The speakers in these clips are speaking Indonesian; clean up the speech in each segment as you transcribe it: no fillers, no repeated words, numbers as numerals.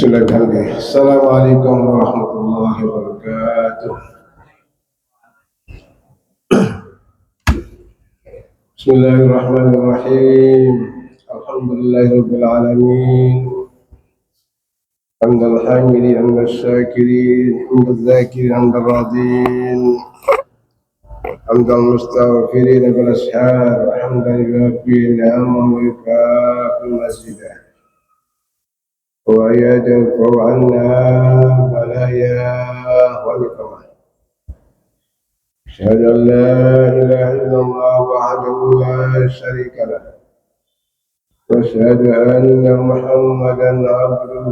Bismillahirrahmanirrahim. Assalamualaikum warahmatullahi wabarakatuh. Bismillahirrahmanirrahim. Alhamdulillahirabbil alamin. Hamdal hamidin hamdal syakirin hamdal zakirin hamdal radin. Hamdal mustaghfirin bil ashar. Hamdan yuwaffi ni'amahu wa yukafi mazidah. ويدفع عنا بلايا والكرام. أشهد أن لا إله إلا الله وحده لا شريك له وأشهد أن محمدا عبده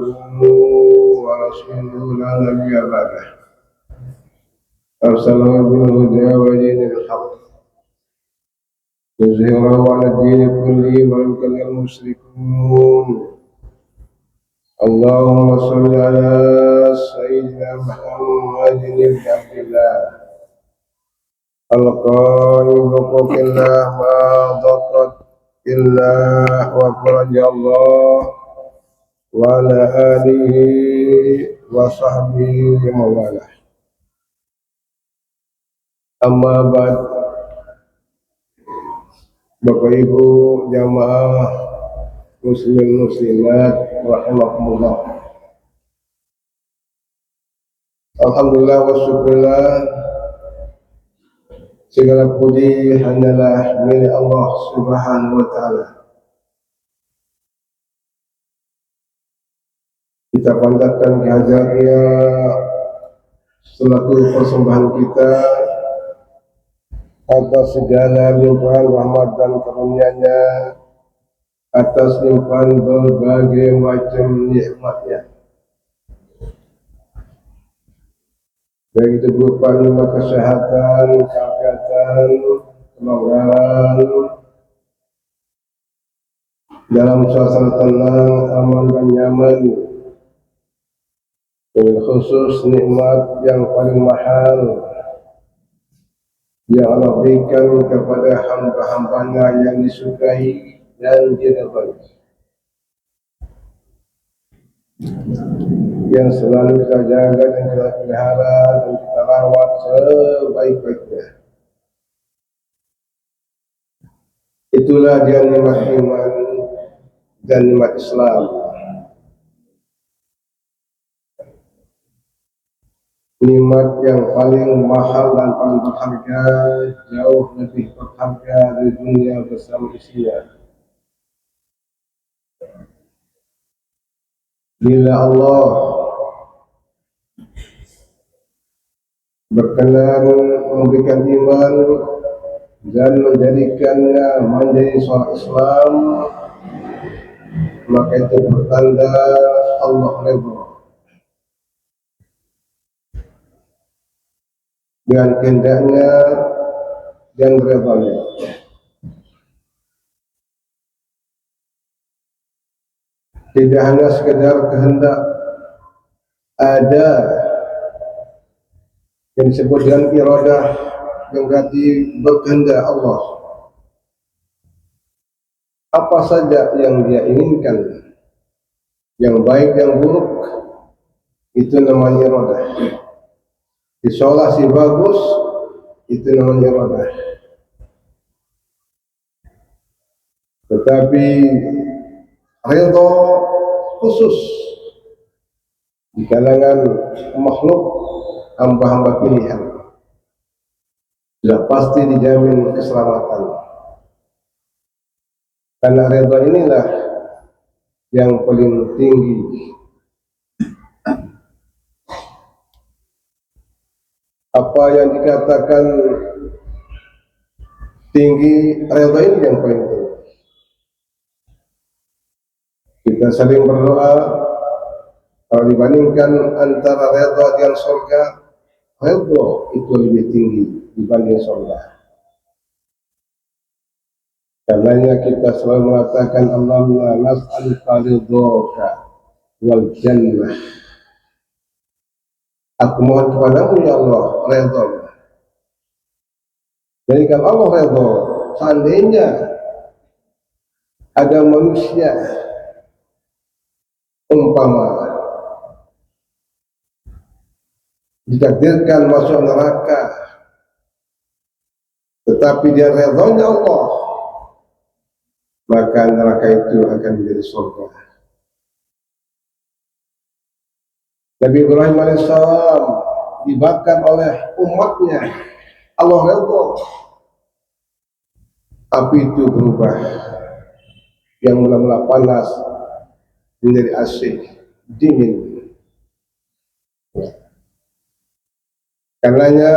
ورسوله لا نبي بعده أرسله بالهدى ودين الحق يظهره على الدين كله ولو كره المشركون. اللهم صل على سيدنا محمد بن عبد الله القائم بحقوق الله ما ضاقت إلا وفرج الله وعلى آله وصحبه ومن والاه. Amma ba'd. Bapak Ibu jamaah muslimin muslimat rahimakumullah. Alhamdulillah wa syukurillah, segala puji hanyalah milik Allah Subhanahu wa taala. Kita panjatkan kehadirannya selaku persembahan kita atas segala limpahan rahmat dan karunia-Nya, atas limpahan berbagai macam nikmatnya, baik itu berupa nikmat kesehatan, keafiatan, kelonggaran dalam suasana tenang, aman dan nyaman. Dengan khusus nikmat yang paling mahal yang Allah berikan kepada hamba-hambanya yang disukai dan diridhai, yang selalu kita jaga dan kita pelihara dan kita rawat sebaik-baiknya. Itulah dia nikmat iman dan nikmat Islam. Nikmat yang paling mahal dan paling berharga, jauh lebih berharga dari dunia bersama isinya. Bila Allah berkenan memberikan iman dan menjadikannya menjadi seorang Islam, maka itu bertanda Allah redha dengan kehendaknya dan redha-Nya. Tidak hanya sekedar kehendak, ada yang disebut dengan iradah, yang berarti berkehendak Allah. Apa saja yang Dia inginkan, yang baik, yang buruk, itu namanya iradah. Isolasi bagus, itu namanya iradah. Tetapi ridha khusus di kalangan makhluk hamba-hamba pilihan sudah pasti dijamin keselamatan. Karena ridha inilah yang paling tinggi. Apa yang dikatakan tinggi, ridha ini yang paling tinggi. Kita saling berdoa, kalau dibandingkan antara ridha dan surga, ridha itu lebih tinggi dibanding surga. Karenanya kita selalu mengatakan Allahumma nas'aluka ridhaka wal jannah. Aku mohon kepadamu ya Allah ridha. Jadi kalau Allah ridha, seandainya ada manusia umpama ditakdirkan masuk neraka, tetapi dia redhanya Allah, maka neraka itu akan menjadi surga. Nabi Ibrahim alaihissalam dibakar oleh umatnya, Allah redha, api itu berubah, yang mula-mula panas menjadi asing, dingin. Karenanya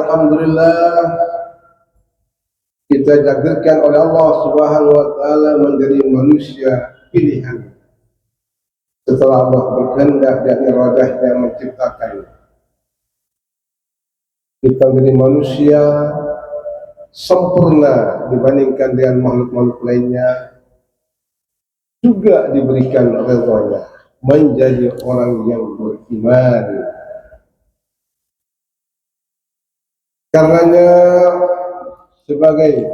alhamdulillah kita ditakdirkan oleh Allah Subhanahu wa taala menjadi manusia pilihan. Setelah Allah berkehendak dan iradahnya menciptakan kita menjadi manusia sempurna dibandingkan dengan makhluk-makhluk lainnya, juga diberikan ridhonya menjadi orang yang beriman. Karenanya sebagai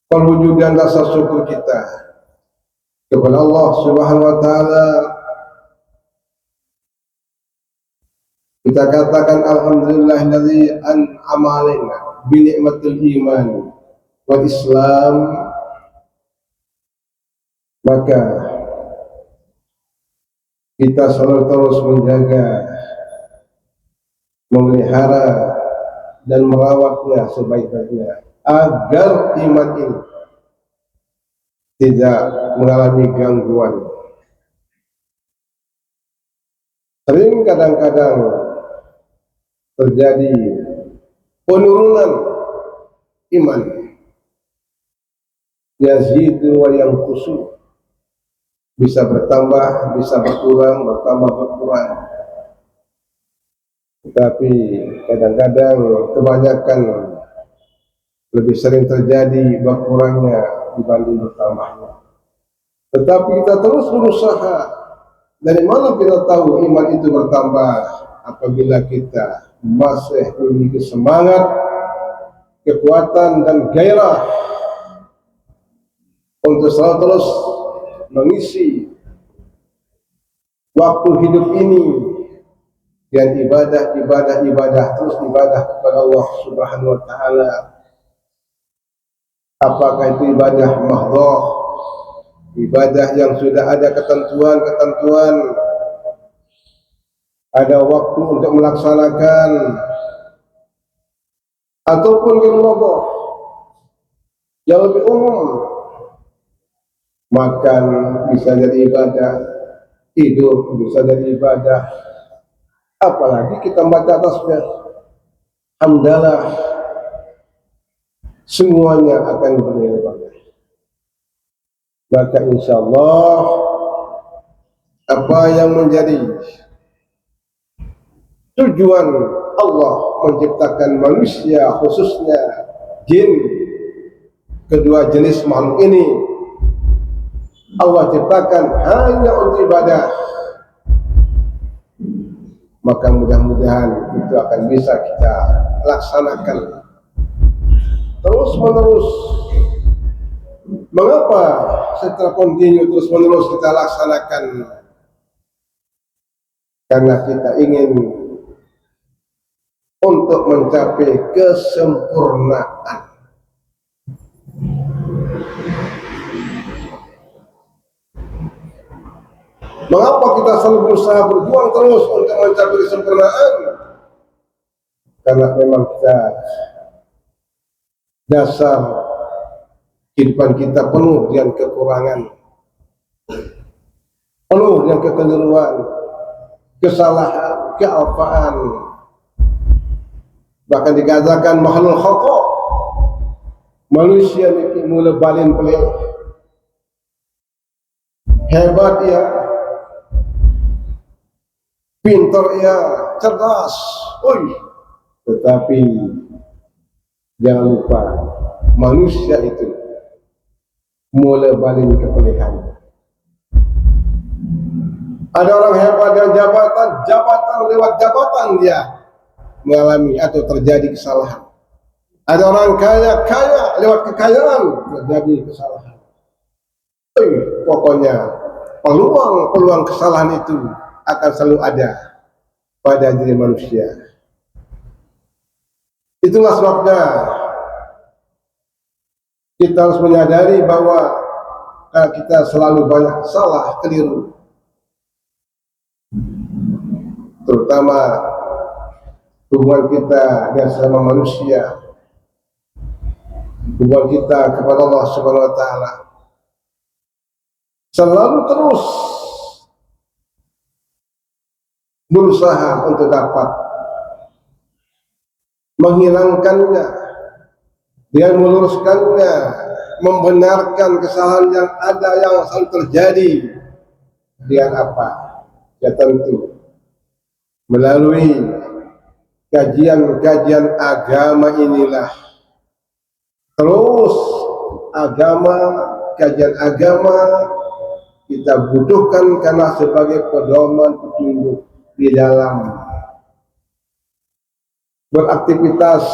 perwujudan rasa syukur kita kepada Allah Subhanahu wa taala, kita katakan alhamdulillahillazi an'ama 'alaina bi ni'matil iman wal Islam. Maka kita selalu terus menjaga, memelihara dan merawatnya sebaik-baiknya agar iman ini tidak mengalami gangguan. Sering kadang-kadang terjadi penurunan iman, yazidu wa yanqusu, bisa bertambah, bisa berkurang, bertambah, berkurang. Tetapi kadang-kadang kebanyakan lebih sering terjadi berkurangnya dibanding bertambahnya. Tetapi kita terus berusaha. Dari mana kita tahu iman itu bertambah? Apabila kita masih memiliki semangat, kekuatan dan gairah untuk selalu terus mengisi waktu hidup ini dan ibadah, terus ibadah kepada Allah Subhanahu wa taala. Apakah itu ibadah mahdhah, ibadah yang sudah ada ketentuan, ada waktu untuk melaksanakan, ataupun ibadah yang lebih umum, makan bisa jadi ibadah, tidur bisa jadi ibadah, apalagi kita baca tasbih, hamdalah, semuanya akan bernilai ibadah. Maka insya Allah apa yang menjadi tujuan Allah menciptakan manusia, khususnya jin, kedua jenis makhluk ini Allah ciptakan hanya untuk ibadah, maka mudah-mudahan itu akan bisa kita laksanakan terus menerus. Mengapa secara kontinu terus menerus kita laksanakan? Karena kita ingin untuk mencapai kesempurnaan. Mengapa kita selalu berusaha berjuang terus untuk mencapai kesempurnaan? Karena memang kita dasar kehidupan kita penuh dengan kekurangan, penuh dengan kekeliruan, kesalahan, kealpaan. Bahkan dikatakan makhluk khata, manusia ini mula balin pelik, hebat ya, pintar ya, cerdas, tetapi jangan lupa manusia itu mula balin kepelihan. Ada orang hebat dengan jabatan lewat jabatan dia mengalami atau terjadi kesalahan. Ada orang kaya lewat kekayaan terjadi kesalahan. Pokoknya peluang kesalahan itu akan selalu ada. pada diri manusia. Itulah sebabnya kita harus menyadari bahwa kita selalu banyak salah, keliru, terutama hubungan kita dengan sesama manusia, hubungan kita kepada Allah Subhanahu wa taala. Selalu terus berusaha untuk dapat menghilangkannya, dengan meluruskannya, membenarkan kesalahan yang ada yang selalu terjadi. Dengan apa? Ya tentu melalui kajian-kajian agama inilah. Terus agama, kajian agama kita butuhkan karena sebagai pedoman petunjuk di dalam beraktivitas,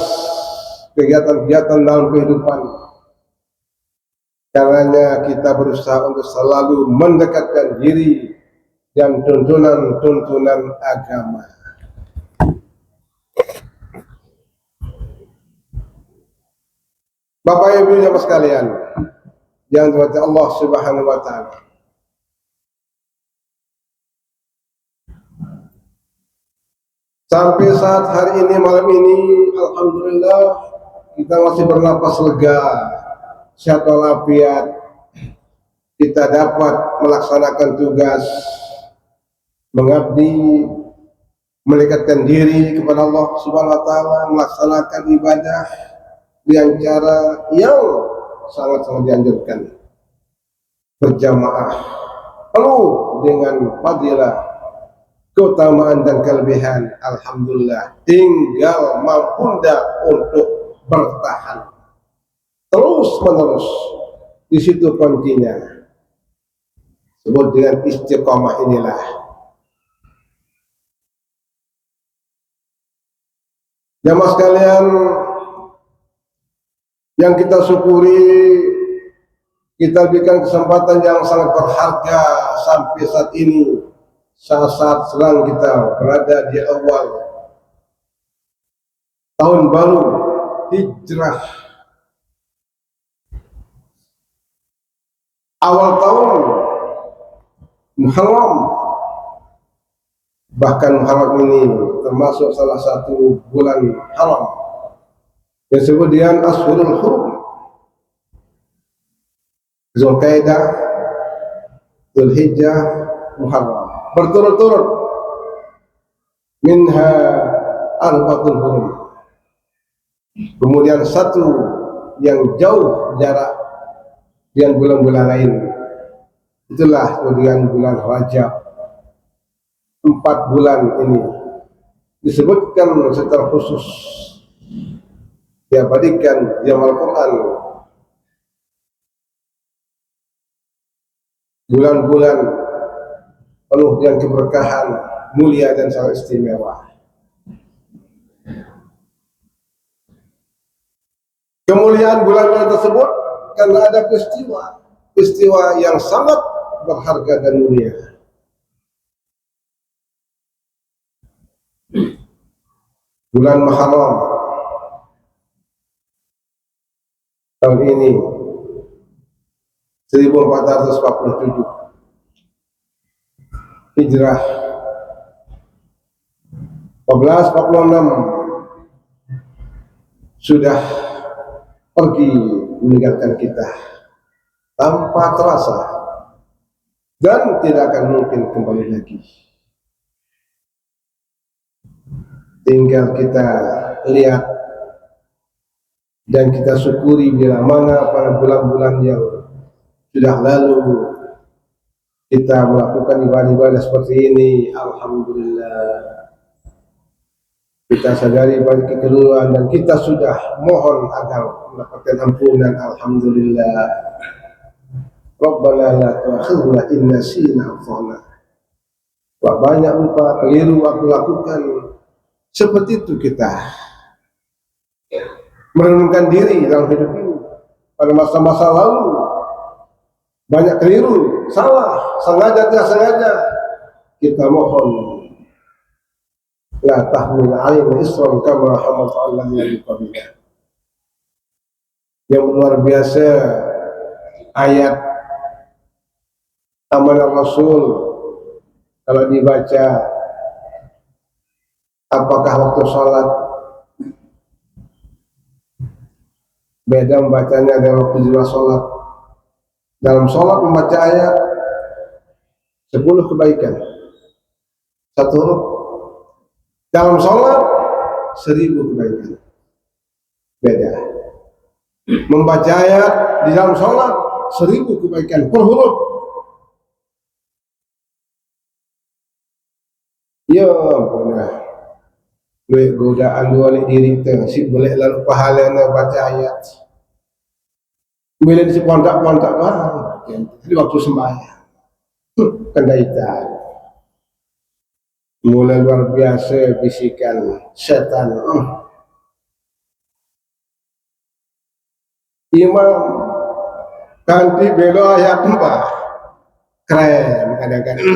kegiatan-kegiatan dalam kehidupan. Karenanya kita berusaha untuk selalu mendekatkan diri dan tuntunan-tuntunan agama. Bapak Ibu Bapak sekalian yang dirahmati Allah Subhanahu wa taala. Sampai saat hari ini, malam ini, alhamdulillah kita masih bernapas lega, sehat walafiat. Kita dapat melaksanakan tugas mengabdi, mendekatkan diri kepada Allah Subhanahu wa taala, melaksanakan ibadah dengan cara yang sangat-sangat dianjurkan, berjamaah, penuh dengan fadilah, keutamaan dan kelebihan. Alhamdulillah, tinggal mampu untuk bertahan terus menerus. Di situ kuncinya, sebut dengan istiqomah inilah. Jamaah sekalian yang kita syukuri, kita berikan kesempatan yang sangat berharga sampai saat ini, saat-saat sedang kita berada di awal tahun baru hijrah, awal tahun Muharram. Bahkan Muharram ini termasuk salah satu bulan haram yang disebut dengan Ashhurul Hurum, Zulkaidah, Dzulhijjah, Muharram, berturut-turut. Minha arba'atul hurum. Kemudian satu yang jauh jarak dengan bulan-bulan lain, itulah kemudian bulan Rajab. 4 bulan ini disebutkan secara khusus, diabadikan di Al-Quran, bulan-bulan penuh dengan keberkahan, mulia dan sangat istimewa. Kemuliaan bulan-bulan tersebut karena ada peristiwa yang sangat berharga dan mulia. Bulan Muharram tahun ini 1447 Hijrah, 1446 sudah pergi meninggalkan kita tanpa terasa dan tidak akan mungkin kembali lagi. Tinggal kita lihat dan kita syukuri bila mana pada bulan-bulan yang sudah lalu kita melakukan ibadah-ibadah seperti ini. Alhamdulillah, kita sadari banyak kekeliruan dan kita sudah mohon agar mendapatkan ampunan. Alhamdulillah. Rabbana la tu'akhidhna in nasina aw akhtana. Banyak lupa keliru waktu lakukan. Seperti itu kita merenungkan diri dalam hidup ini. Pada masa-masa lalu banyak keliru, salah, sengaja tidak sengaja. Kita mohon la tahmil alaina isran kama hamalta 'alal ladzi qablana. Yang luar biasa ayat amanah Rasul kalau dibaca, apakah waktu sholat beda membacanya dari waktu di luar sholat. Dalam sholat membaca ayat 10 kebaikan, 1 huruf. Dalam sholat 1000 kebaikan, beda. Membaca ayat di dalam sholat 1000 kebaikan per huruf. Ya ampun, duit godaan dua diri tu, si boleh lalu pahalanya baca ayat. Bila di pondak-pondak di waktu sembahyang, kendaitan. Mulai luar biasa bisikan setan. Imam ganti belo ayat 4, keren kadang-kadang.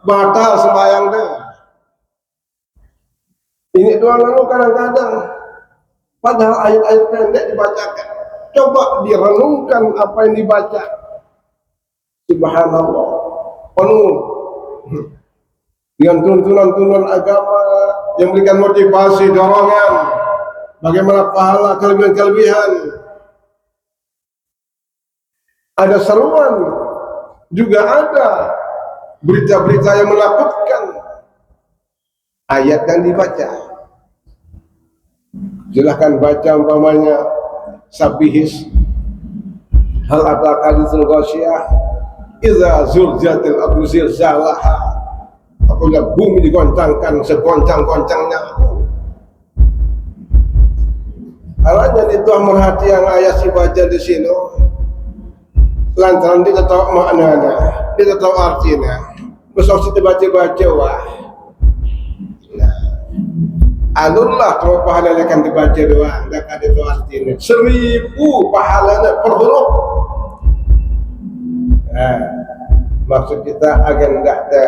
Batal sembahyang dia. Ini doang lalu kadang-kadang, padahal ayat-ayat pendek dibacakan. Coba direnungkan apa yang dibaca. Subhanallah, penuh dengan tuntunan-tuntunan agama yang memberikan motivasi, dorongan, bagaimana pahala, kelebihan-kelebihan. Ada seruan, juga ada berita-berita yang menakutkan. Ayat yang dibaca, silahkan baca umpamanya Sabihis, hal ataka haditsul ghasyiyah, idza zulzilatil ardu zilzalaha, apabila bumi digoncangkan segoncang-goncangnya. Alanya itu merhati yang ayat si baca di sini, lantaran dia tahu maknanya, dia tahu artinya. Besok kita baca-baca wah. Alurlah kalau pahalanya kan dibaca doang, tak ada itu artinya. 1000 pahalanya per huruf. Maksud kita agen tak ada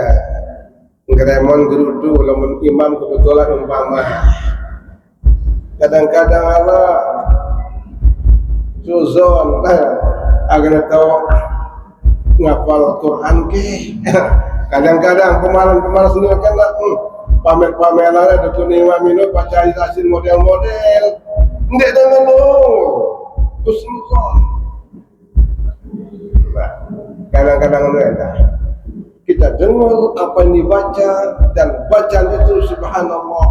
ngeremon gerudu, lamun imam kebetulan umpama. Kadang-kadang Allah suzon, agen tahu ngapal Quran ke. Kadang-kadang pemalas sendiri kan lah. Pamer-pameran ada imam ini baca hasil model-model enggak dengan lo husnuzon. Kadang-kadang kita dengar apa yang dibaca dan bacaan itu subhanallah,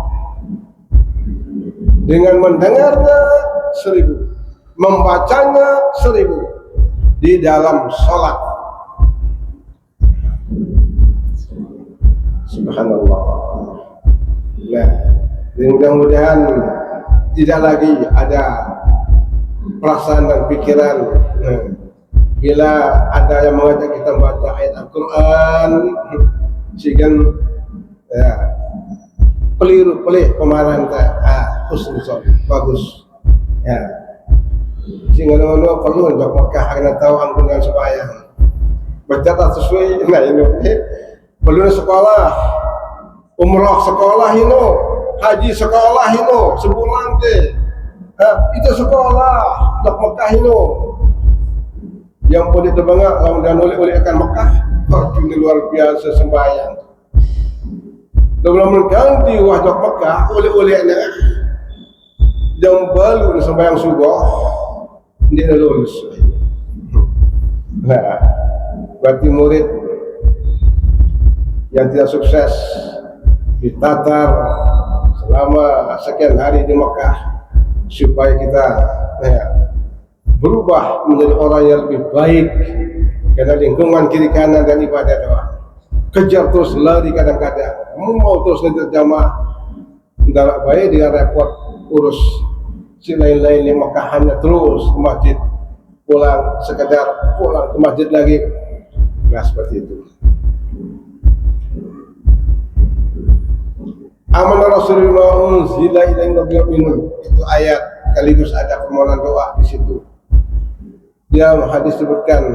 dengan mendengarnya 1000, membacanya 1000 di dalam sholat. Subhanallah. Nah, mudah-mudahan tidak lagi ada perasaan dan pikiran bila ada yang mengajak kita membaca ayat Al-Quran sehingga ya, pelih pemahaman husnuzon bagus ya, sehingga nama perlu untuk Mekah karena tahu ampunan sembahyang baca tak sesuai. Nah ini perlu sekolah, umrah sekolah ini, haji sekolah ini, sebulan ke, itu sekolah untuk Mekah ini. Yang boleh terbangak dan oleh akan Mekah, ini luar biasa sembahyang. Dalam mengganti wajah Mekah oleh-olehnya, jam balu sembahyang subuh, dia dah lulus. Nah, berarti murid yang tidak sukses ditatar selama sekian hari di Mekah supaya kita berubah menjadi orang yang lebih baik karena lingkungan kiri kanan dan ibadah doa. Kejar terus lari kadang-kadang mau terus ngejar jamaah tidak baik, dia repot urus si lain-lain yang Mekah hanya terus ke masjid, pulang sekedar pulang ke masjid lagi. Nah seperti itu. Amanah Rasulullah unzila ilaihim minhum, itu ayat sekaligus ada permohonan doa di situ. Dia hadis sebutkan,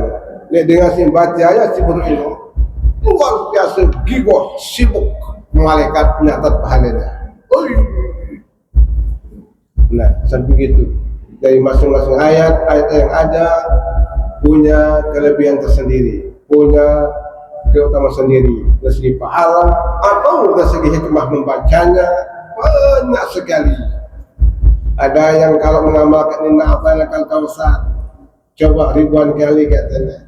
dengan si baca ayat seperti itu luar biasa gigoh sibuk malaikat nyatat pahalanya. Nah, sampai gitu. Dari masing-masing ayat yang ada punya kelebihan tersendiri, punya keutamaan sendiri, dari segi pahala atau dari segi hikmah membacanya banyak sekali. Ada yang kalau mengamalkan inna a'tainakal kautsar, coba ribuan kali katanya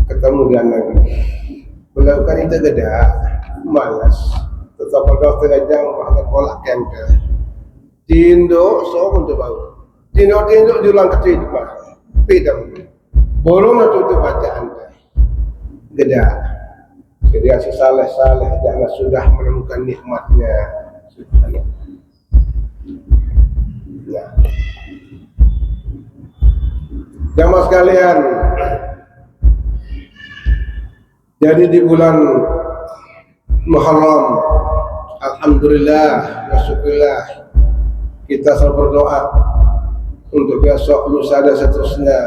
ketemu dengan Nabi. Melakukan itu geda, malas. Tetap pada setengah jam banget kolak kengkel. Tindo so untuk bau. Tindo julang kecil juga. Pedang. Bolong itu bacaan. Geda. Jadi si saleh jangan sudah menemukan nikmatnya. Subhanallah. Ya. Jamaah sekalian, jadi di bulan Muharram, alhamdulillah wa syukurillah, kita selalu berdoa untuk besok, lusa dan seterusnya,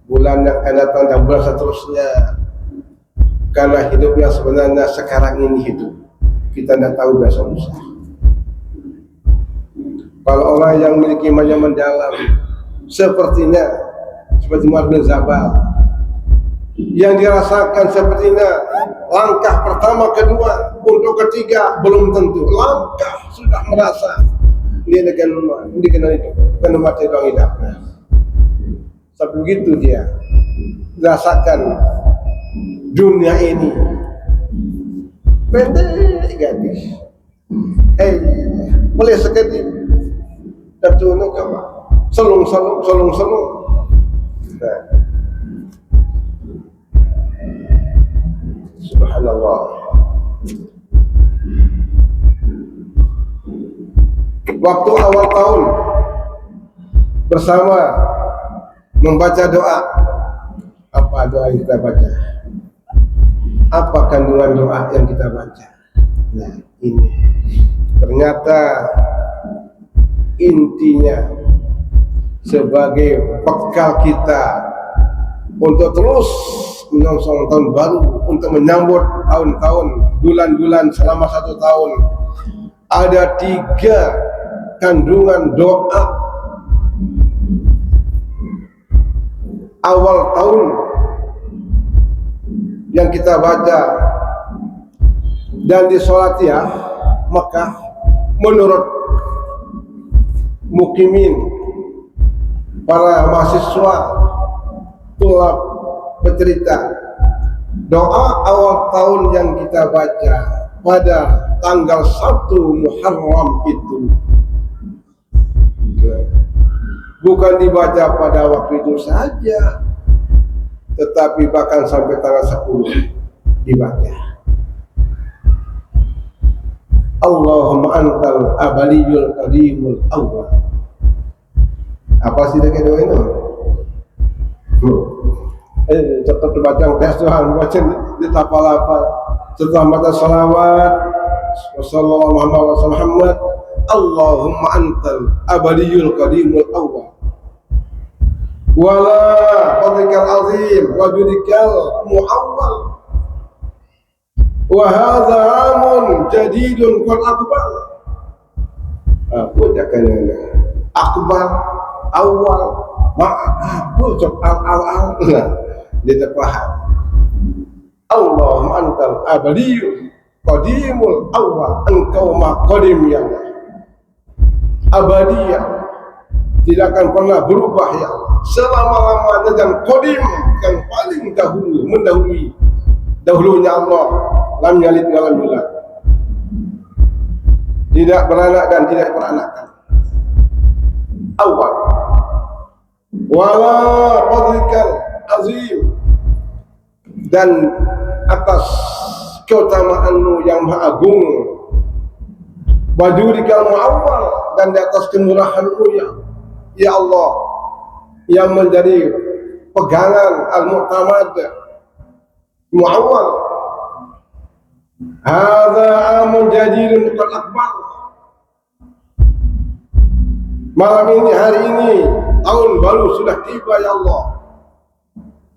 bulan yang akan datang dan bulan seterusnya. Karena hidup yang sebenarnya sekarang ini hidup, kita tidak tahu besok lusa. Kalau orang yang memiliki imannya mendalam, sepertinya seperti Mu'adz bin Jabal, yang dirasakan sepertinya langkah pertama, kedua, untuk ketiga belum tentu. Langkah sudah merasa dia dengan itu, dengan mati doang hidupnya. Sampai begitu dia rasakan dunia ini pendek gadis. Boleh sekali Dapurnya coba selung. Nah. Subhanallah. Waktu awal tahun bersama membaca doa, apa doa yang kita baca? Apa kandungan doa yang kita baca? Nah, ini ternyata intinya sebagai bekal kita untuk terus menyongsong tahun baru, untuk menyambut tahun-tahun, bulan-bulan selama 1 tahun. Ada 3 kandungan doa awal tahun yang kita baca dan di sholat ya Mekah. Menurut mukimin, para mahasiswa, tulab bercerita, doa awal tahun yang kita baca pada tanggal 1 Muharram itu bukan dibaca pada waktu itu saja, tetapi bahkan sampai tanggal 10 dibaca. Allahumma antal abaliyul qadimul awwal. Apa sih dia doa itu? Tetap dibaca tes Tuhan, baca di tapal-tapal setelah baca salawat sallallahu Muhammad. Allahumma antal abaliyul qadimul awwal wala fadlikal azim wa judikal muawwal wa hadza amun jadidun qad akbar. Apa jakannya? Akbar, awal, ma'abul al dia terpaham. Allahumma antal abadiyyu qadimul awal, engkau maha qadim ya Allah, abadiyah, tidak akan pernah berubah ya Allah, selama-lamanya, dan qadim, yang paling dahulu, mendahului dahulunya Allah, lam yalid wa lam yulad, tidak beranak dan tidak peranakan, awal, wala fadlikal azim, dan atas keutamaanmu yang maha agung, wajudikal muawwal, dan di atas kemurahanmu ya Allah, yang menjadi pegangan al-mu'tamad muawwal. Hadza amun jadidun qad akbar. Malam ini, hari ini, tahun baru sudah tiba ya Allah.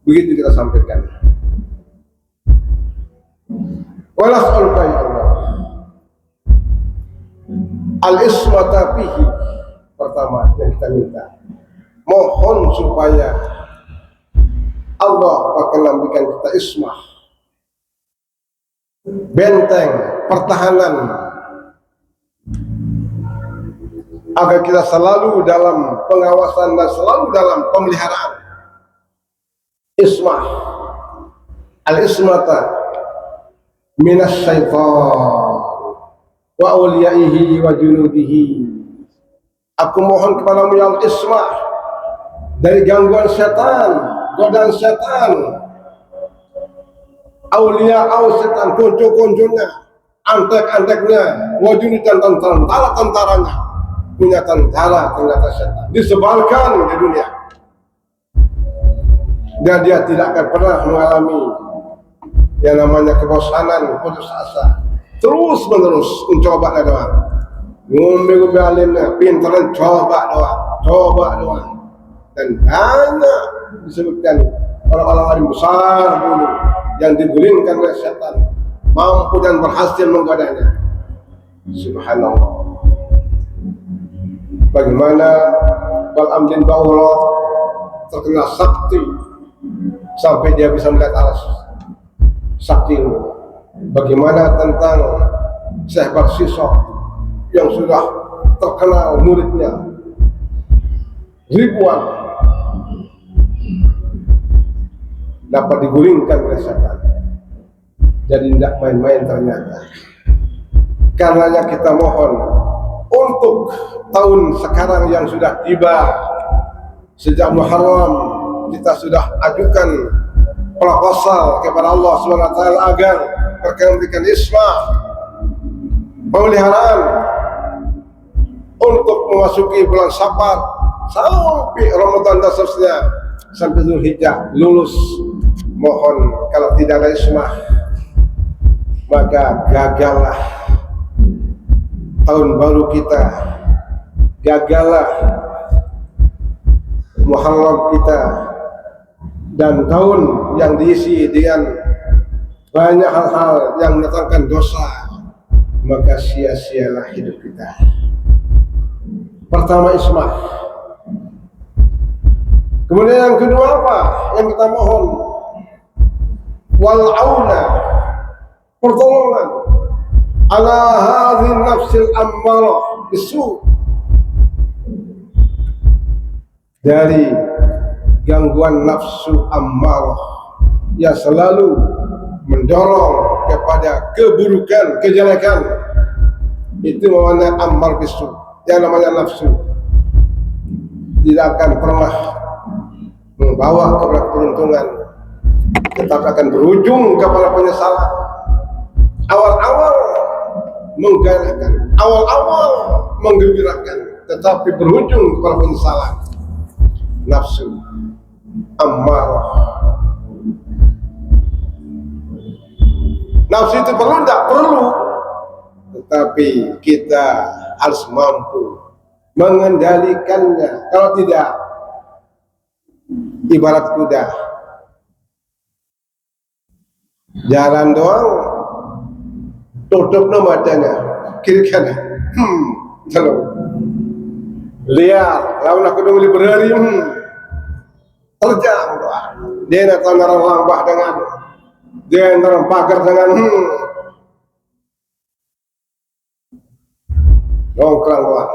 Begitu kita sampaikan. Wa nas'aluka ya Allah al-ismata fihi. Pertama yang kita minta, mohon supaya Allah akan memberikan kita ismah, benteng pertahanan, agar kita selalu dalam pengawasan dan selalu dalam pemeliharaan. Ismah, al-ismata minas syaitan wa awliyaihi wa junudihi. Aku mohon kepadamu ya Allah ismah dari gangguan setan, godaan setan, aulia setan, kuncu-kuncunya, antek-anteknya, wajuni dan tentara-tentaranya. Punya tentara ternyata setan disebarkan di dunia, dan dia tidak akan pernah mengalami yang namanya kebosanan, putus asa, terus menerus mencoba doang, ngombe alimnya, pintaran coba doang, dan banyak disebutkan orang-orang alim besar dulu yang digulingkan oleh setan, mampu dan berhasil menggodanya. Subhanallah. Bagaimana Bal'am bin Ba'urah terkena sakti sampai dia bisa melihat alas sakti. Bagaimana tentang Syekh Barsisah yang sudah terkenal muridnya ribuan, dapat digulingkan oleh setan. Jadi tidak main-main ternyata. Karenanya kita mohon untuk tahun sekarang yang sudah tiba, sejak Muharram kita sudah ajukan proposal kepada Allah SWT agar memberikan ismah, pemeliharaan untuk memasuki bulan Safar sampai Ramadan dan seterusnya, sampai Zulhijjah lulus. Mohon kalau tidak ada ismah maka gagallah tahun baru kita, gagallah Muharram kita, dan tahun yang diisi dengan banyak hal-hal yang mendatangkan dosa, maka sia-sialah hidup kita. Pertama ismah. Kemudian yang kedua apa yang kita mohon? Wal auna, pertolongan ala hadhihi nafsil ammarah bisu, dari gangguan nafsu ammarah yang selalu mendorong kepada keburukan, kejelekan. Itu namanya ammar bisu, yang namanya nafsu tidak akan pernah membawa kepada keberuntungan, tetapi akan berujung kepada penyesalan. Awal-awal menggairahkan, awal-awal menggembirakan, tetapi berujung kepada penyesalan. Nafsu ammarah. Nafsu itu perlu tidak? Perlu, tetapi kita harus mampu mengendalikannya. Kalau tidak, ibarat kuda jalan doang, tutup matanya kiri kanan, liar, lawan aku dulu berhari, terjang doang. Dia nak orang lambah dengan, dia orang pagar dengan, nongkrong doang.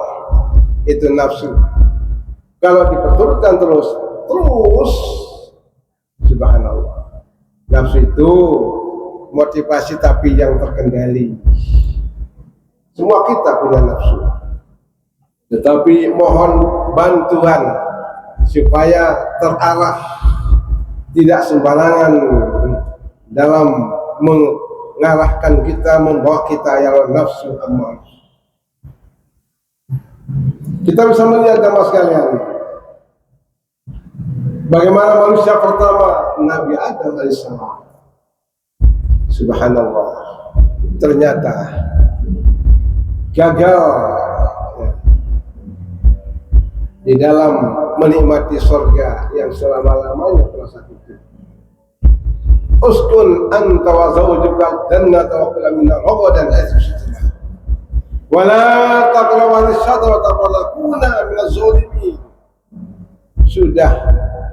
Itu nafsu. Kalau diperturutkan terus, subhanallah. Nafsu itu motivasi tapi yang terkendali. Semua kita punya nafsu, tetapi mohon bantuan supaya terarah, tidak sembarangan dalam mengarahkan kita, membawa kita yang nafsu amarah. Kita bisa melihat jamaah sekalian, bagaimana manusia pertama Nabi Adam alaihissalam. Subhanallah, ternyata gagal di dalam menikmati surga yang selama-lamanya telah sakit. uskun anta wa zawjuka jannata wa kula minna ragadan haitsu syi'tum wa la taqrabu asy-syajarata fatakuna minaz zalimin. Sudah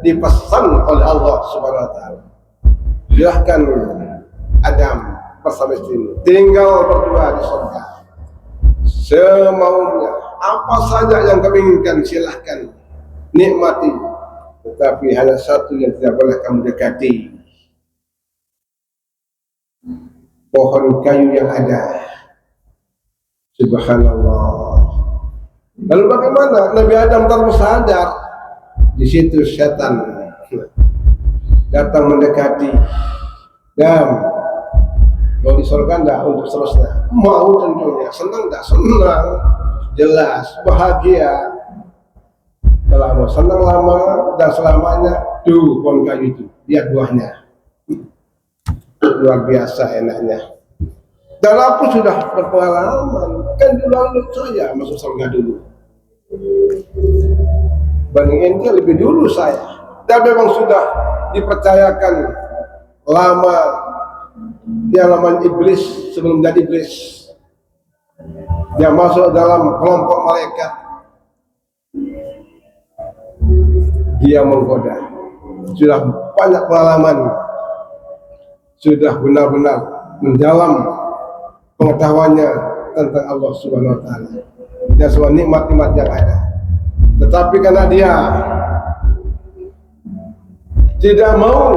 dipesan oleh Allah Subhanahu wa taala. Silahkan Adam bersama istri tinggal berdua di surga semaunya, apa saja yang kamu inginkan silahkan nikmati, tetapi hanya satu yang tidak boleh kamu dekati, pohon kayu yang ada. Subhanallah. Lalu bagaimana Nabi Adam tanpa sadar? Di situ setan datang mendekati. Dan mau di surga enggak untuk seterusnya? Mau tentunya. Senang enggak? Senang. Jelas. Bahagia. Kalau mau senang lama dan selamanya, tuh pohon kayu itu. Lihat buahnya. Luar biasa enaknya. Dan aku sudah berpengalaman. Kan dulu saya masuk surga dulu. Bani Ente lebih dulu saya. Dan memang sudah dipercayakan lama di halaman iblis sebelum jadi iblis. Dia masuk dalam kelompok malaikat. Dia menggoda. Sudah banyak pengalaman. Sudah benar-benar mendalam pengetahuannya tentang Allah Subhanahu wa taala dan semua nikmat-nikmat yang ada. Tetapi karena dia tidak mau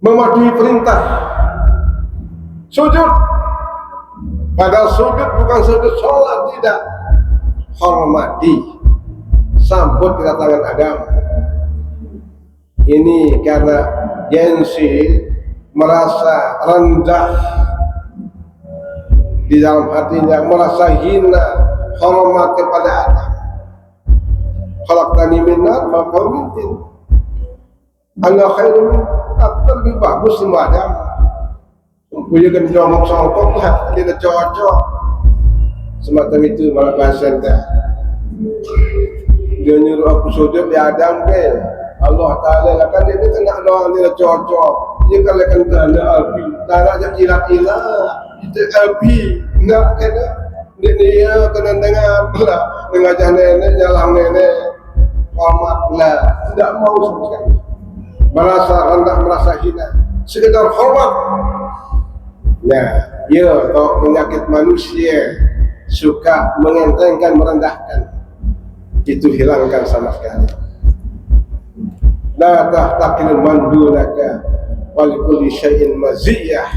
mematuhi perintah sujud, padahal sujud bukan sujud sholat, tidak, hormati, sambut kedatangan Adam. Ini karena gengsi, merasa rendah di dalam hatinya, merasa hina, hormat kepada Adam. Khalaqtani min nar wa min tin. Ana khairun, aku lebih bagus di Adam. Punya kan jongkok songkok lah, dia cocok. Semacam itu malah bahasa dah. Dia nyuruh aku sujud di Adam ke. Allah Taala lah kan dia kena doang dia cocok. Dia kalau kan ada api, tak nak ilah-ilah. Itu api, nak kena dia kena dengar lah, mengajak nenek, jalan nenek, hormat lah, tidak mau sama sekali. Merasa rendah, merasa hina, sekedar hormat. Nah, ya, kalau penyakit manusia suka mengentengkan, merendahkan, itu hilangkan sama sekali. La tahtakil mandunaka wal kulli syai'in maziyah.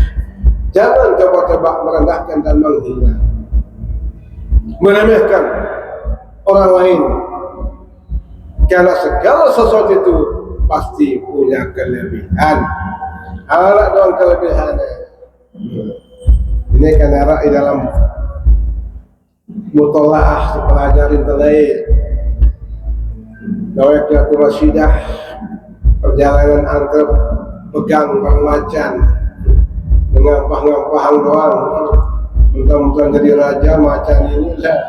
Jangan coba-coba merendahkan dan menghina, meremehkan orang lain, karena segala sesuatu itu pasti punya kelebihan. Ada dong kelebihannya. Ini kan era di dalam mutolaah dipelajarin terlain. Nawaqiatul Rasyidah, perjalanan antar pegang macan dengan ngampah-ngampahan doang, mentang-mentang jadi raja macan ini lah.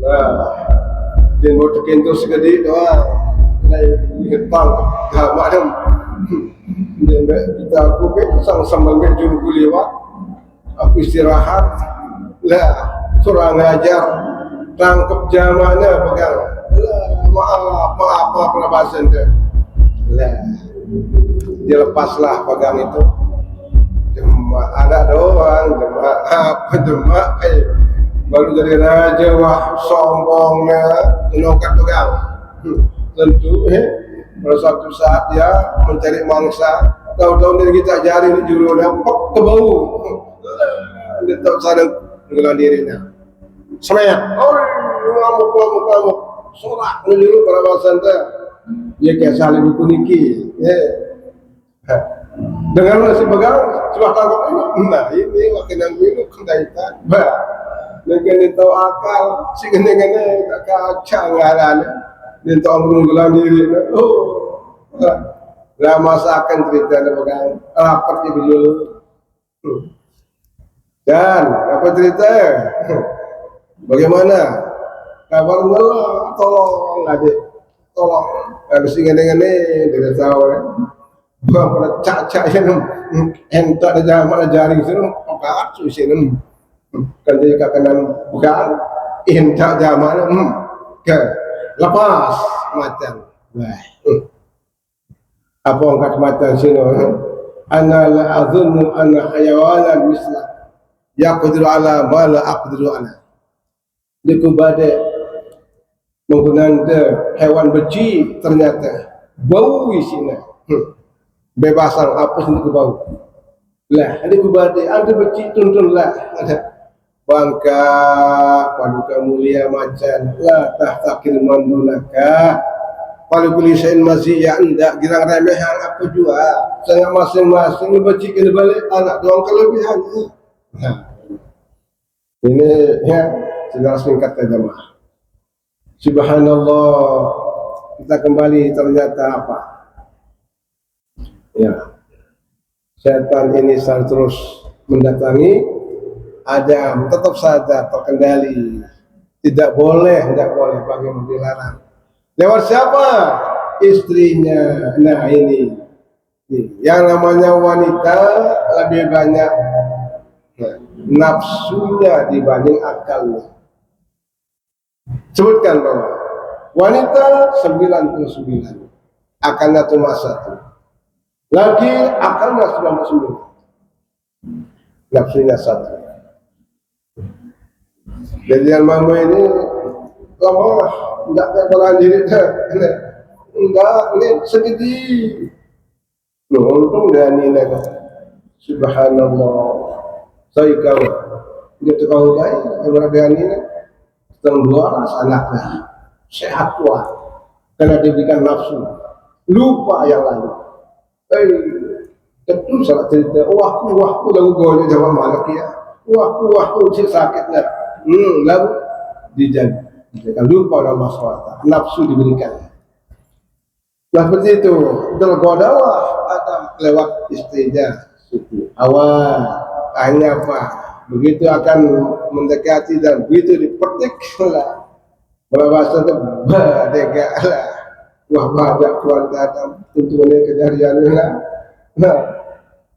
Nah, dia mau tekin tu segede doang, lain getang, tak macam. Kita aku kan sang-sang jumpa lewat, aku istirahat, lah kurang ajar, tangkap jamannya pegang. Maaf pernah bahasa itu. Lah, dia lepaslah pegang itu. Jemaah ada doang, jemaah baru jadi raja, wah sombongnya, menongkat pegang. Tentu, pada suatu saat dia mencari mangsa, tahu-tahu dari kita jari di jurulnya, pok ke bau. Dia tak sadar dengan dirinya. Semangat, ngamuk. Sorak menjuru para bahasa dia kayak saling buku niki. Dengan nasi pegang sudah tangkap ini. Nah ini makin yang ini kendaitan. Bah, dengan tahu akal si gene-gene tak kacang ngaran. Dia tahu menggulang diri. Oh, lah masakan cerita dia pegang rapat di dulu. Dan apa cerita? Bagaimana? Kabar Allah, tolong adik, tolong harus ingin-ingin dia tahu buang pada cak-cak yang entak ada mana jaring sini angkat sini kan dia katakan bukan entak zaman ke lepas macam apa angkat macam sini ana la azunnu anna hayawanan misla yaqdiru ala ma la aqdiru ana dia kubade menggunakan hewan beci ternyata bau isinya bebasan apa sendiri bau lah ada kubade ada beci tuntun lah ada bangka paduka mulia macan la tahtakir mandunaka kalau kulisain masih ya enggak girang remehan apa jua saya masing-masing beci kena balik anak doang kelebihan nah ini ya secara singkat saja jemaah. Subhanallah, kita kembali ternyata apa? Ya, setan ini terus mendatangi Adam, tetap saja terkendali. Tidak boleh bagi dilarang. Lewat siapa? Istrinya. Nah ini, yang namanya wanita lebih banyak nafsunya dibanding akalnya. Sebutkan bahwa wanita 99, akalnya cuma 1. Lagi akalnya 99, nafsunya 1. Jadi yang mamu ini lama enggak kayak orang diri enggak ini segede. Untung dia nilai subhanallah. Saya kau dia tahu baik orang dia nilai dua anaknya sehat kuat karena diberikan nafsu lupa yang lalu tentu salah cerita wahku lalu gonya jawab malak ya wahku cik sakitnya lalu dijadikan lupa oleh Allah SWT nafsu diberikan nah seperti itu tergodalah Adam lewat istrinya Siti Hawa hanya apa begitu akan mendekati dan begitu dipetik lah bahasa itu badega lah wah banyak keluarga Adam tentunya kejadian lah nah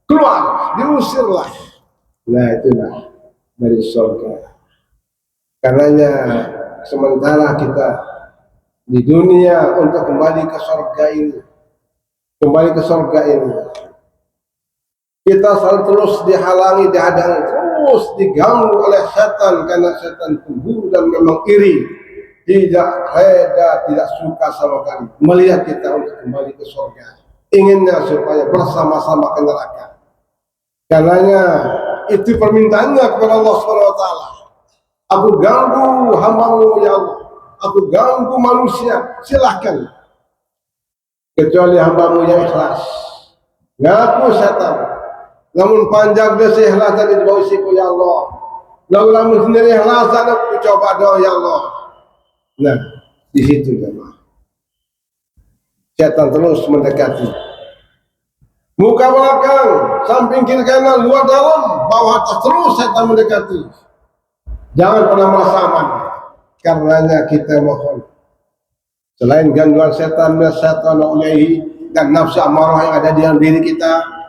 keluar diusirlah nah itulah dari surga karenanya sementara kita di dunia untuk kembali ke surga ini kita selalu terus dihalangi dihadang terus diganggu oleh setan karena setan cemburu dan memang iri tidak reda tidak suka sama kali melihat kita untuk kembali ke surga inginnya supaya bersama-sama ke neraka karenanya itu permintaannya kepada Allah SWT aku ganggu hambamu ya Allah aku ganggu manusia silahkan kecuali hambamu yang ikhlas ngaku setan namun panjang desa ikhlasan itu bau siku ya Allah. Lalu sendiri ikhlasan aku coba doa ya Allah. Nah, di situ jemaah. Setan terus mendekati. Muka belakang, samping kiri kanan, luar dalam, bawah atas terus setan mendekati. Jangan pernah merasa aman. Karenanya kita mohon. Selain gangguan setan ulaihi dan nafsu amarah yang ada di dalam diri kita.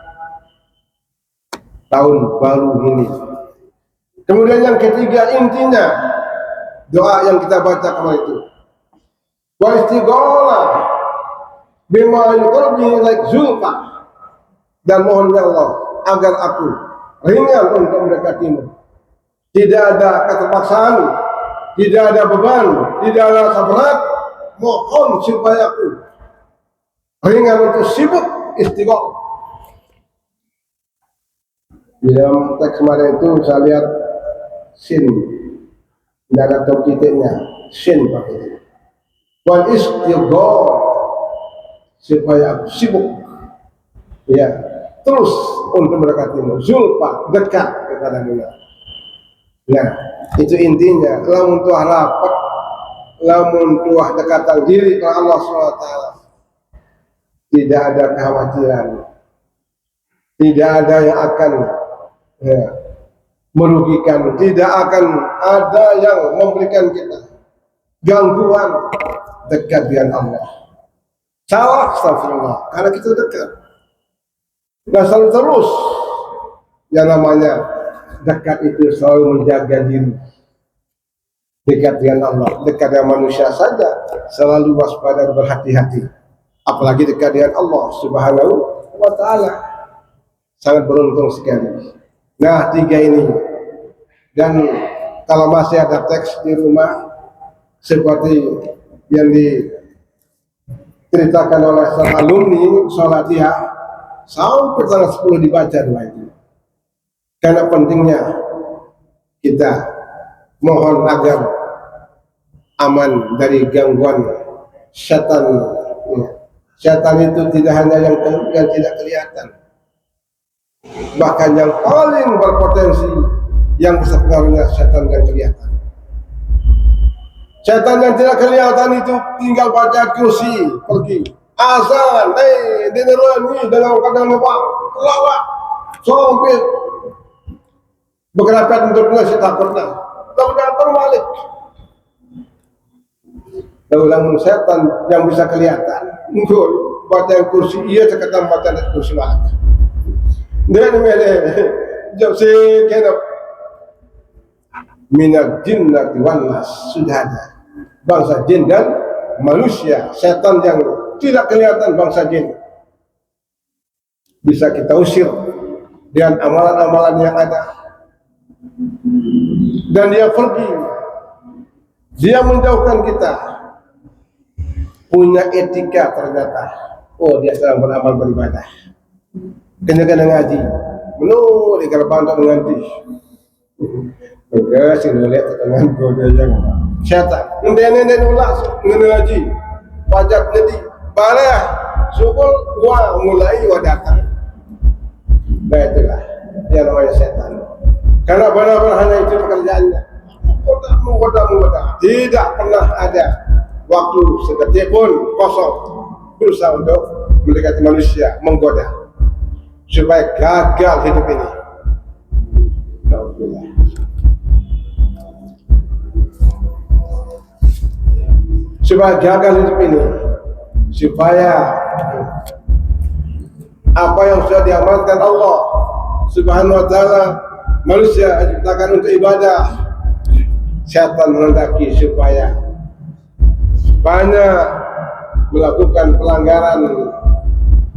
Tahun baru ini. Kemudian yang ketiga intinya doa yang kita baca kemarin itu. Wa istighalah bima yuqarribuni ilaik zulfa dan mohon ya Allah agar aku ringan untuk mendekatimu. Tidak ada keterpaksaan, tidak ada beban, tidak ada rasa berat. Mohon supaya aku ringan untuk sibuk istighalah. Di dalam teks kemarin itu saya lihat sin, tidak ada top titiknya, sin pakai itu. Wal istighalah supaya aku sibuk, ya terus untuk mendekatimu, zulfa dekat kepadamu. Nah itu intinya. Lamun tuah rapat, lamun tuah dekatan diri ke Allah SWT, tidak ada kekhawatiran, tidak ada yang akan merugikan, tidak akan ada yang memberikan kita gangguan dekat dengan Allah. Salah, astagfirullah, karena kita dekat. Nggak selalu terus yang namanya dekat itu selalu menjaga diri. Dekat dengan Allah, dekat dengan manusia saja selalu waspada dan berhati-hati. Apalagi dekat dengan Allah Subhanahu wa Ta'ala. Sangat beruntung sekali. Nah, 3 ini. Dan kalau masih ada teks di rumah seperti yang diceritakan oleh sang alumni Salatiah, sampai tanggal 10 dibaca doa itu. Karena pentingnya kita mohon agar aman dari gangguan setan. Setan itu tidak hanya yang tidak kelihatan, bahkan yang paling berpotensi yang bisa pengaruhnya setan yang kelihatan. Setan yang tidak kelihatan itu tinggal baca kursi pergi azan, dinerani dalam kadang lupa lawak sampai bergerak untuk nasi takutnya datang balik. Daulang setan yang bisa kelihatan untuk baca kursi ia sekedar baca kursi malam. Dan jauh sekian minal jinnati wan nas, sudah ada bangsa jin dan manusia. Setan yang tidak kelihatan bangsa jin bisa kita usir dengan amalan-amalan yang ada, dan dia pergi, dia menjauhkan kita. Punya etika ternyata. Oh, dia sedang beramal beribadah. Kena ngaji. Menurut kalau bantu menganti. Oke, sing lihat dengan goda yang setan. Nenden ulas ngaji. Pajak jadi barah. Syukur gua mulai datang. Nah, itulah yang namanya setan. Karena benar-benar hanya itu pekerjaannya. Menggoda. Tidak pernah ada waktu sedetik pun kosong berusaha untuk mendekati manusia, menggoda supaya gagal hidup ini. Supaya gagal hidup ini, supaya apa yang sudah diamalkan Allah Subhanahu wa Ta'ala manusia diciptakan untuk ibadah, setan menghendaki supaya banyak melakukan pelanggaran.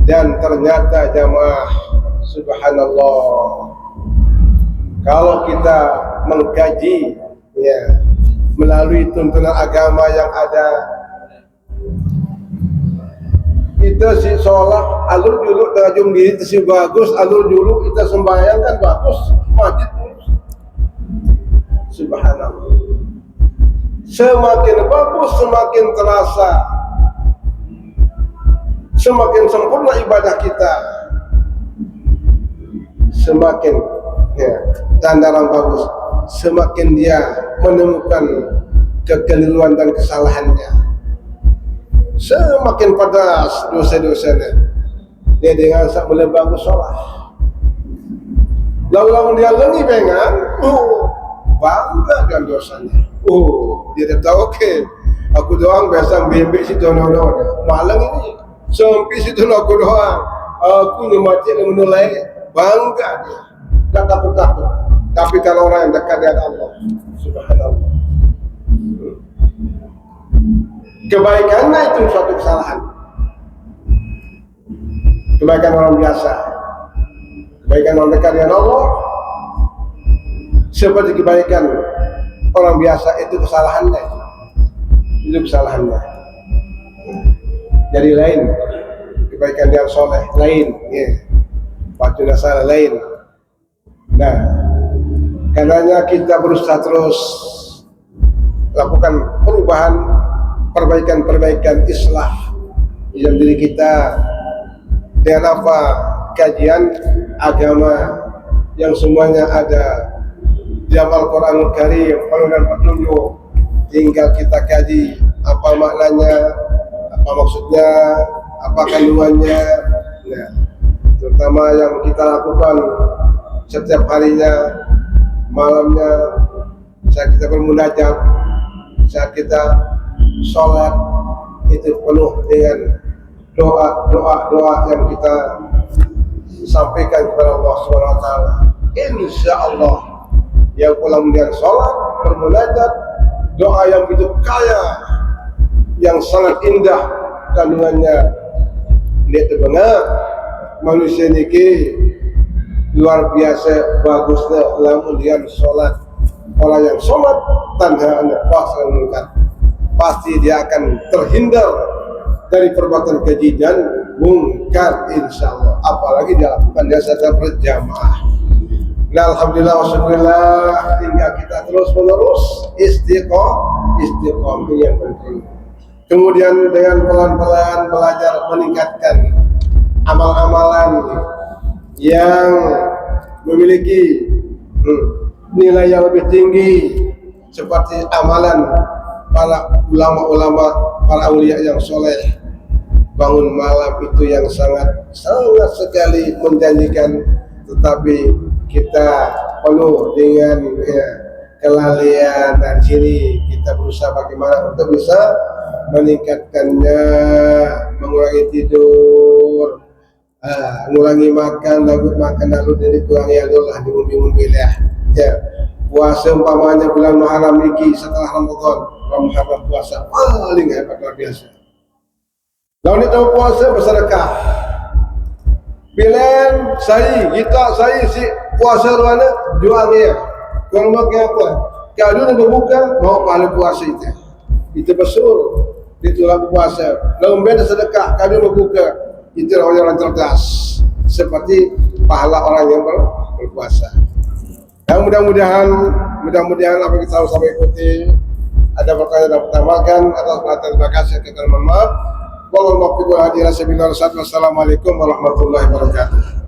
Dan ternyata jamaah subhanallah, kalau kita mengkaji ya melalui tuntunan agama yang ada, kita si sholat alur dulu tajum diri itu si bagus, alur dulu kita sembahyang kan bagus, masjid subhanallah. Semakin bagus, semakin terasa, semakin sempurna ibadah kita, semakin sandaran bagus, semakin dia menemukan kekeliruan dan kesalahannya, semakin pedas dosa-dosanya. Dia dengan sak boleh bagus sholat, lalu dia lengi pengen, bangga dengan dosanya. Dia tahu oke, aku doang biasa bebek situ nono malang ini sampai situ aku doang, aku nyemati yang menulai, bangga dia, tak takut. Tapi kalau orang yang dekat dengan Allah subhanallah, kebaikannya itu suatu kesalahan. Kebaikan orang biasa, kebaikan orang dekat dengan Allah seperti kebaikan orang biasa, itu kesalahannya. Jadi lain, kebaikan yang soleh lain, waktu nasara lain. Nah, karenanya kita berusaha terus lakukan perubahan, perbaikan islah dalam diri kita dengan apa? Kajian agama yang semuanya ada di Al-Quranul Karim, penuh dan petunjuk. Tinggal kita kaji apa maknanya, apa maksudnya, apa kandungannya. Nah, terutama yang kita lakukan setiap harinya, malamnya, saat kita bermunajat, saat kita sholat, itu penuh dengan doa yang kita sampaikan kepada Allah Subhanahu Wa Taala. Insya Allah yang pulang kemudian sholat, bermunajat, doa yang begitu kaya, yang sangat indah kandungannya. Lihat benar manusia niki luar biasa bagusnya lamun dia sholat. Orang yang sholat tanha anak puasa munkar, pasti dia akan terhindar dari perbuatan keji dan mungkar insya Allah. Apalagi dia lakukan dia secara berjamaah. Nah, alhamdulillah wasyukurillah, hingga kita terus menerus istiqomah yang penting. Kemudian dengan pelan-pelan belajar meningkatkan amal-amalan yang memiliki nilai yang lebih tinggi seperti amalan para ulama-ulama, para aulia yang soleh. Bangun malam itu yang sangat sekali menjanjikan, tetapi kita penuh dengan kelalaian, dan sini kita berusaha bagaimana untuk bisa meningkatkannya, mengurangi tidur, mengurangi makan, lalu dikurangi adalah diumbi-umbi ya. Puasa umpamanya bulan Muharram niki setelah Ramadan, Muharram puasa paling hebat luar biasa. Lalu itu puasa bersedekah. Bilen kita si puasa ruana jualnya. Kalau mau ke apa? Kalau dulu berbuka mau pahala puasa itu besar. Itu lagu puasa. Lalu beda sedekah. Kalau berbuka itu orang cerdas. Seperti pahala orang yang berpuasa. Dan mudah-mudahan apa yang kita harus sampai ikuti. Ada pertanyaan dan pertamakan atas perhatian, terima kasih. Kita mohon maaf. Wassalamualaikum warahmatullahi wabarakatuh.